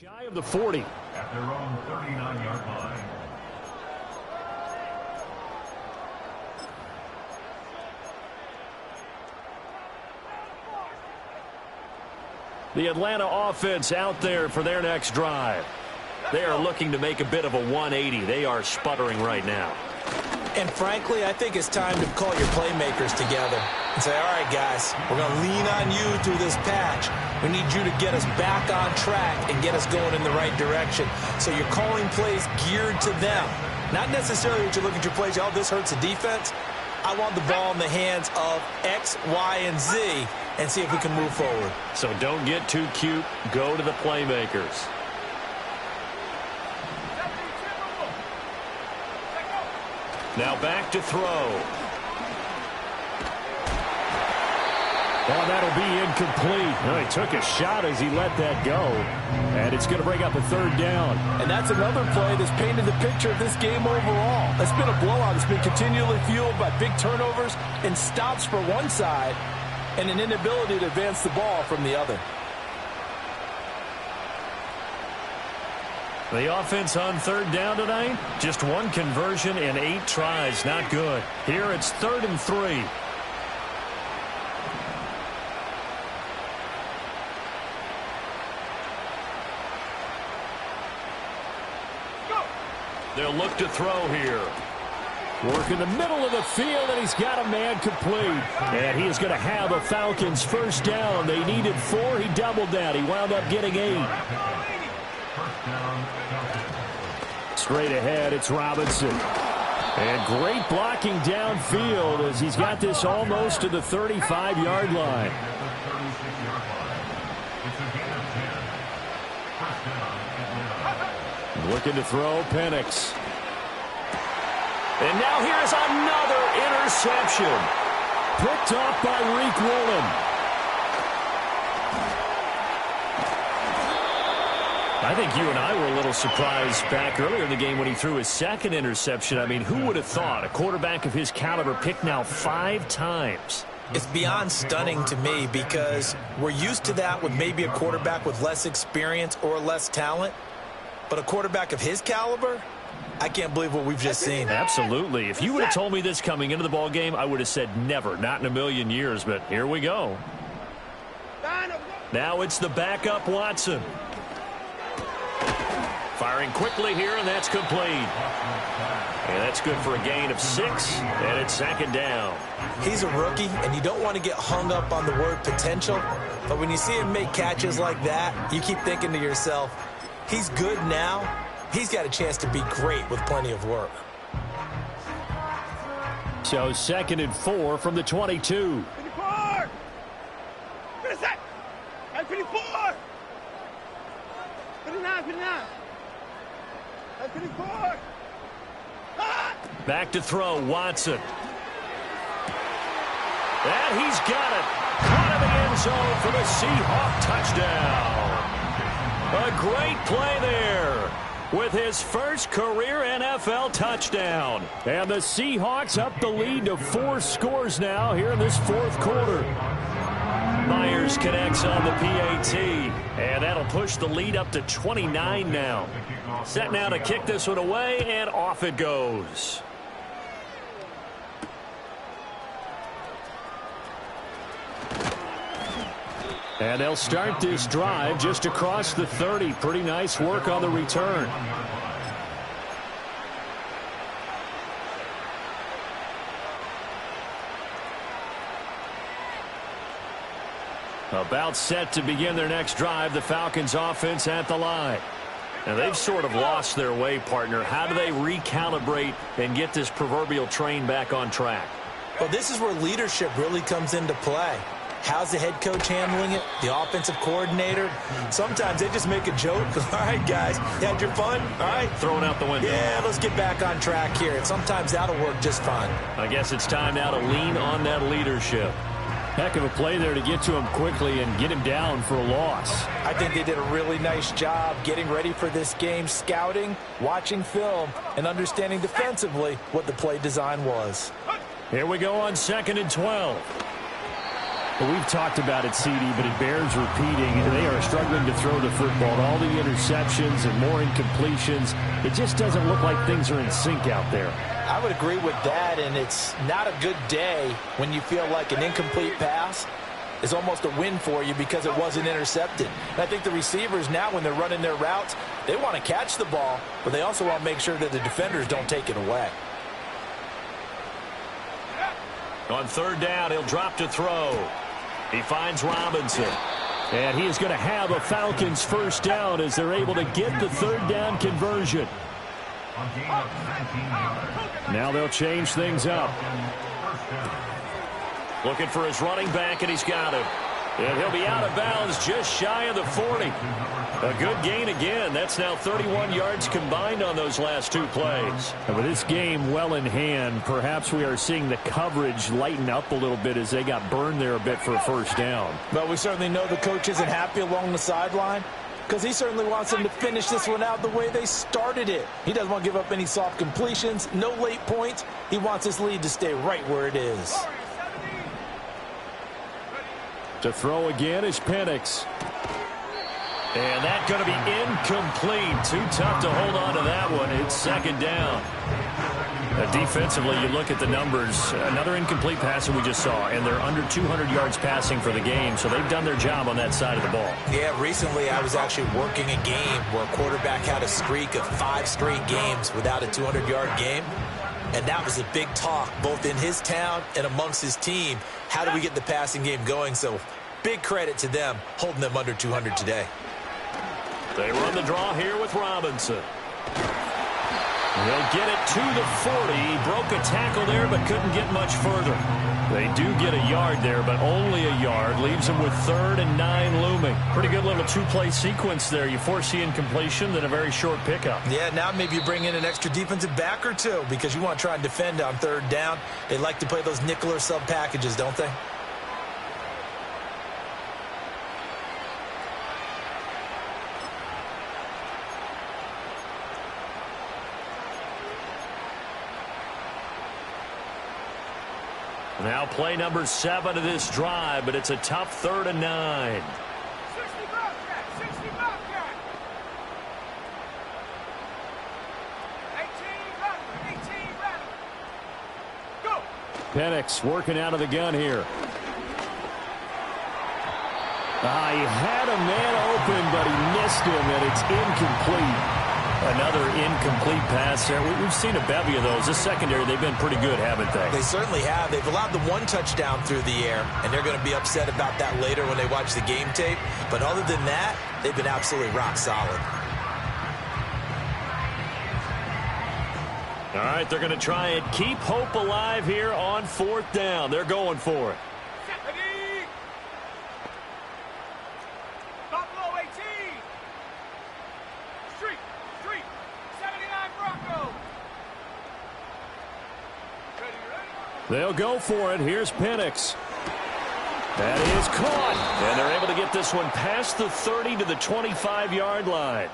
Shy of the 40. At their own 39-yard line. The Atlanta offense out there for their next drive. They are looking to make a bit of a 180. They are sputtering right now. And frankly, I think it's time to call your playmakers together and say, all right, guys, we're going to lean on you through this patch. We need you to get us back on track and get us going in the right direction. So you're calling plays geared to them. Not necessarily that you look at your plays, oh, this hurts the defense. I want the ball in the hands of X, Y, and Z and see if we can move forward. So don't get too cute. Go to the playmakers. Now back to throw. Well, that'll be incomplete. Well, he took a shot as he let that go. And it's going to bring up a 3rd down. And that's another play that's painted the picture of this game overall. It's been a blowout. It's been continually fueled by big turnovers and stops for one side and an inability to advance the ball from the other. The offense on 3rd down tonight, just 1 conversion in 8 tries. Not good. Here it's 3rd and 3. They'll look to throw here. Work in the middle of the field, and he's got a man complete. And he is going to have a Falcons 1st down. They needed 4. He doubled that. He wound up getting 8. Straight ahead, it's Robinson. And great blocking downfield as he's got this almost to the 35-yard line. Looking to throw, Penix. And now here's another interception. Picked off by Reek Woolen. I think you and I were a little surprised back earlier in the game when he threw his 2nd interception. I mean, who would have thought a quarterback of his caliber picked now 5 times? It's beyond stunning to me because we're used to that with maybe a quarterback with less experience or less talent. But a quarterback of his caliber, I can't believe what we've just seen. Absolutely. If you would have told me this coming into the ball game, I would have said never, not in a million years, but here we go. Now it's the backup Watson. Firing quickly here, and that's complete. And that's good for a gain of 6, and it's second down. He's a rookie, and you don't want to get hung up on the word potential, but when you see him make catches like that, you keep thinking to yourself, he's good now. He's got a chance to be great with plenty of work. So 2nd and 4 from the 22. 54! Finish that! And 54! 59, 59! And 54! Back to throw, Watson. And he's got it. Caught in the end zone for the Seahawks touchdown. A great play there with his first career NFL touchdown. And the Seahawks up the lead to 4 scores now here in this 4th quarter. Myers connects on the PAT, and that'll push the lead up to 29 now. Set now to kick this one away, and off it goes. And they'll start this drive just across the 30. Pretty nice work on the return. About set to begin their next drive, the Falcons offense at the line. Now they've sort of lost their way, partner. How do they recalibrate and get this proverbial train back on track? Well, this is where leadership really comes into play. How's the head coach handling it? The offensive coordinator? Sometimes they just make a joke. All right, guys, you had your fun? All right. Throw it out the window. Yeah, let's get back on track here. And sometimes that'll work just fine. I guess it's time now to lean on that leadership. Heck of a play there to get to him quickly and get him down for a loss. I think they did a really nice job getting ready for this game, scouting, watching film, and understanding defensively what the play design was. Here we go on 2nd and 12. Well, we've talked about it, CD, but it bears repeating. They are struggling to throw the football. All the interceptions and more incompletions. It just doesn't look like things are in sync out there. I would agree with that, and it's not a good day when you feel like an incomplete pass is almost a win for you because it wasn't intercepted. And I think the receivers now, when they're running their routes, they want to catch the ball, but they also want to make sure that the defenders don't take it away. On 3rd down, he'll drop to throw. He finds Robinson. And he is going to have a Falcons first down as they're able to get the 3rd down conversion. Now they'll change things up. Looking for his running back, and he's got him. And he'll be out of bounds just shy of the 40. A good gain again. That's now 31 yards combined on those last 2 plays. And with this game well in hand, perhaps we are seeing the coverage lighten up a little bit as they got burned there a bit for a first down. But we certainly know the coach isn't happy along the sideline because he certainly wants them to finish this one out the way they started it. He doesn't want to give up any soft completions, no late points. He wants his lead to stay right where it is. To throw again is Penix. And that's going to be incomplete. Too tough to hold on to that one. It's 2nd down. Defensively, you look at the numbers. Another incomplete pass that we just saw, and they're under 200 yards passing for the game, so they've done their job on that side of the ball. Yeah, recently I was actually working a game where a quarterback had a streak of 5 straight games without a 200-yard game. And that was a big talk, both in his town and amongst his team. How do we get the passing game going? So big credit to them, holding them under 200 today. They run the draw here with Robinson. They'll get it to the 40. He broke a tackle there, but couldn't get much further. They do get a yard there, but only a yard. Leaves them with 3rd and 9 looming. Pretty good little 2-play sequence there. You force the incompletion, then a very short pickup. Yeah, now maybe you bring in an extra defensive back or 2 because you want to try and defend on 3rd down. They like to play those nickel or sub packages, don't they? Now play number 7 of this drive, but it's a tough 3rd and 9. 60 Bobcat, 60 Bobcat. 18, Penix working out of the gun here. He had a man open, but he missed him, and it's incomplete. Another incomplete pass there. We've seen a bevy of those. This secondary, they've been pretty good, haven't they? They certainly have. They've allowed the one touchdown through the air, and they're going to be upset about that later when they watch the game tape. But other than that, they've been absolutely rock solid. All right, they're going to try and keep hope alive here on 4th down. They're going for it. Buffalo 18. Street, 79 Bronco. Ready? They'll go for it. Here's Penix. That is caught. And they're able to get this one past the 30 to the 25-yard line.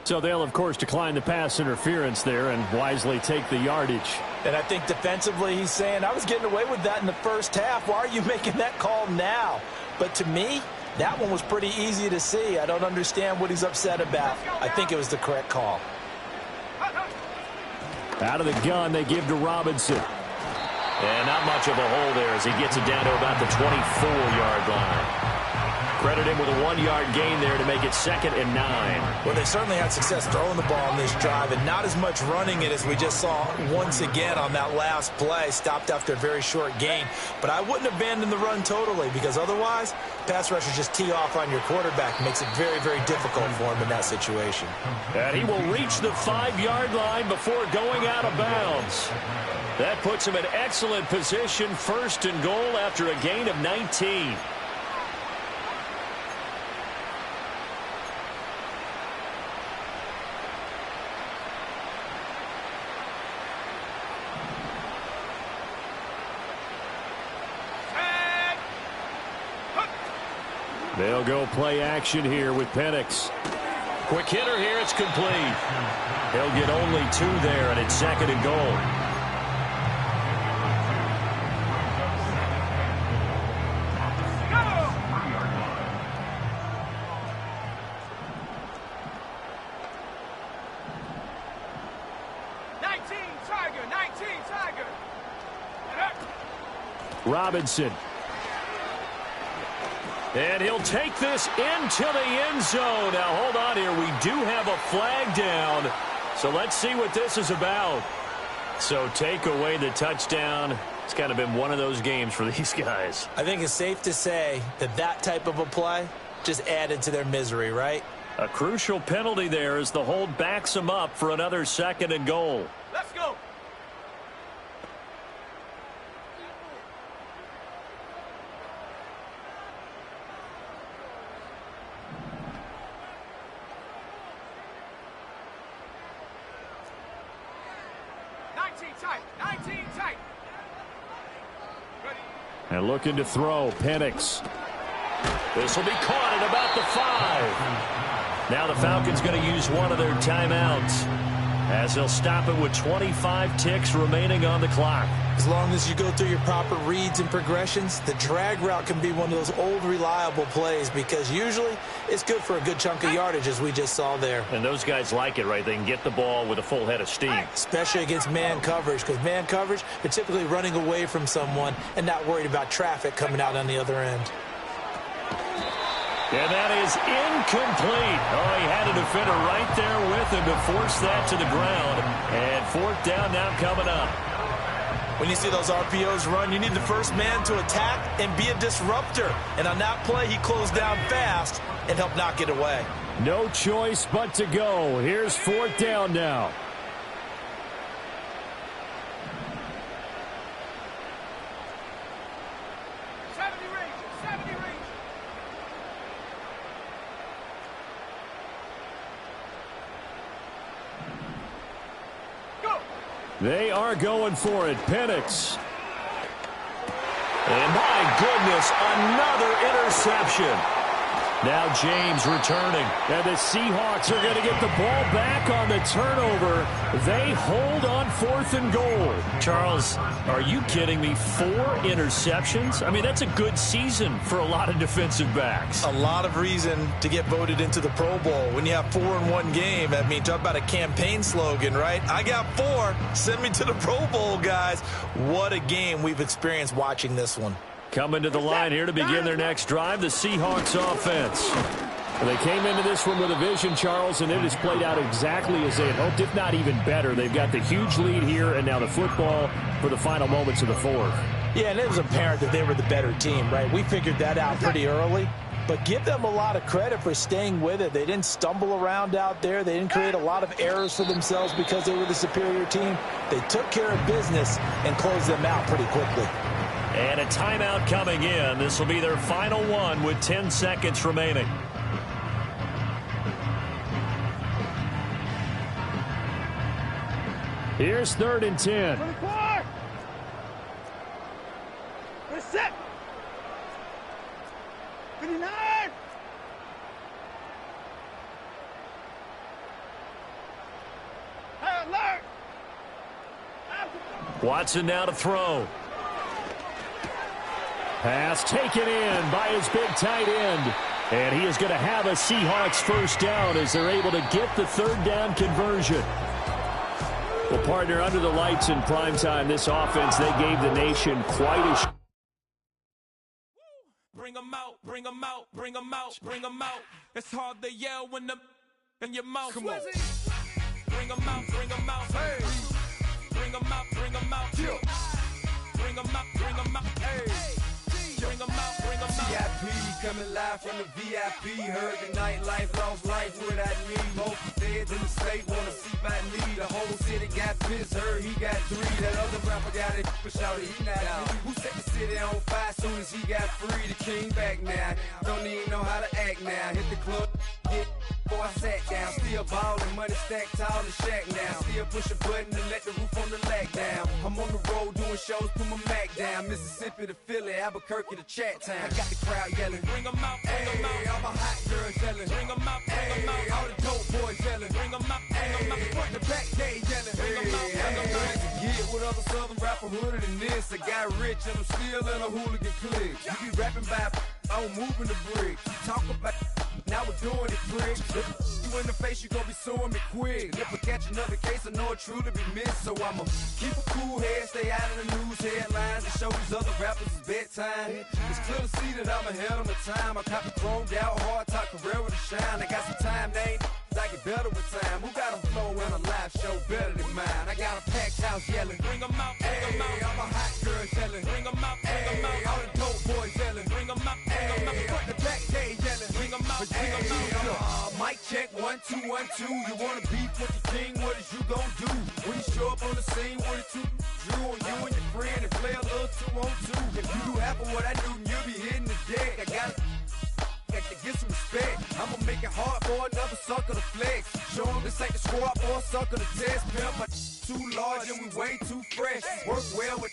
So they'll, of course, decline the pass interference there and wisely take the yardage. And I think defensively he's saying, I was getting away with that in the first half. Why are you making that call now? But to me, that one was pretty easy to see. I don't understand what he's upset about. I think it was the correct call. Out of the gun, they give to Robinson. And not much of a hole there as he gets it down to about the 24-yard line. Credit him with a 1-yard gain there to make it 2nd and 9. Well, they certainly had success throwing the ball on this drive and not as much running it as we just saw once again on that last play. Stopped after a very short gain. But I wouldn't abandon the run totally because otherwise, pass rushers just tee off on your quarterback. Makes it very, very difficult for him in that situation. And he will reach the 5-yard line before going out of bounds. That puts him in excellent position, 1st and goal after a gain of 19. They'll go play action here with Penix. Quick hitter here. It's complete. He'll get only 2 there, and it's 2nd and goal. Robinson. And he'll take this into the end zone. Now, hold on here. We do have a flag down. So let's see what this is about. So take away the touchdown. It's kind of been one of those games for these guys. I think it's safe to say that that type of a play just added to their misery, right? A crucial penalty there as the hold backs them up for another 2nd and goal. Let's go. And looking to throw, Penix. This will be caught at about the 5. Now the Falcons going to use one of their timeouts as they'll stop it with 25 ticks remaining on the clock. As long as you go through your proper reads and progressions, the drag route can be one of those old reliable plays because usually it's good for a good chunk of yardage as we just saw there. And those guys like it, right? They can get the ball with a full head of steam. Especially against man coverage because man coverage, they're typically running away from someone and not worried about traffic coming out on the other end. And that is incomplete. Oh, he had a defender right there with him to force that to the ground. And 4th down now coming up. When you see those RPOs run, you need the first man to attack and be a disruptor. And on that play, he closed down fast and helped knock it away. No choice but to go. Here's 4th down now. They are going for it. Penix. And my goodness, another interception. Now James returning. And the Seahawks are going to get the ball back on the turnover. They hold on 4th and goal. Charles, are you kidding me? 4 interceptions? I mean, that's a good season for a lot of defensive backs. A lot of reason to get voted into the Pro Bowl. When you have 4 in one game, I mean, talk about a campaign slogan, right? I got 4. Send me to the Pro Bowl, guys. What a game we've experienced watching this one. Coming to the line here to begin their next drive, the Seahawks offense. They came into this one with a vision, Charles, and it has played out exactly as they had hoped, if not even better. They've got the huge lead here, and now the football for the final moments of the 4th. Yeah, and it was apparent that they were the better team, right? We figured that out pretty early. But give them a lot of credit for staying with it. They didn't stumble around out there. They didn't create a lot of errors for themselves because they were the superior team. They took care of business and closed them out pretty quickly. And a timeout coming in. This will be their final one with 10 seconds remaining. Here's 3rd and 10. 24. Set. 59. Hey, alert. Watson now to throw. Pass taken in by his big tight end. And he is going to have a Seahawks first down as they're able to get the 3rd down conversion. Well, partner, under the lights in primetime, this offense, they gave the nation quite a... Bring them out, bring them out, bring them out, bring them out. It's hard to yell when the in your mouth. Come on. Bring them out, bring them out. Hey. Bring them out, bring them out. Bring them out, bring them out. Hey. Bring them out, bring them out. VIP coming live from the VIP. Heard the nightlife, lost life without me. Most feds in the state wanna see my knee. The whole city got pissed, heard he got 3. That other rapper got it, but shouted he not out. Who set the city on fire soon as he got free? The king back now. Don't even know how to act now. Hit the club, get before I sat down. Still ballin', money stacked tall and shack now. Still push a button and let the roof on the lag down. I'm on the road doing shows, put my Mac down. Mississippi to Philly, Albuquerque to Chat Town. I got the crowd yelling. Bring them out, bring them out. All my hot girls yelling. Bring them out, bring them out. All the dope boys yelling. Bring them out, bring them out. Front to back, they yelling. Bring them out, bring them out. Get with other southern rapper hooded than this. I got rich and I'm still in a hooligan clique. You be rapping by, I'm moving the bricks. You talk about, now we're doing it, prick. You in the face, you gon' be suing me quick. If I catch another case, I know it truly be missed. So I'ma keep a cool head, stay out of the news headlines, and show these other rappers it's bedtime. It's clear to see that I'm ahead of my time. I cop a chromed out, hard top career with a shine. I got some time, they ain't I get better with time. Who got a flow and a live show better than mine? I got a packed house yelling. Bring them out, bring them out. All my hot girls yelling. Bring them out, bring them out. All the dope boys yelling. Bring them out, bring them out. Front to back, they yelling. Bring them out, bring them out. Mic check, 1, 2, 1, 2. You wanna beef with the king? What is you gon' do? When you show up on the scene with a 2 Drew on you and your friend and play a little 2-on-2. If you do half of what I do, then you'll be hitting the deck. I got to get some respect. I'ma make it hard for another sucker to flex. Show 'em this ain't the squad for a sucker to test. Pimp, but too large and we way too fresh. Work well with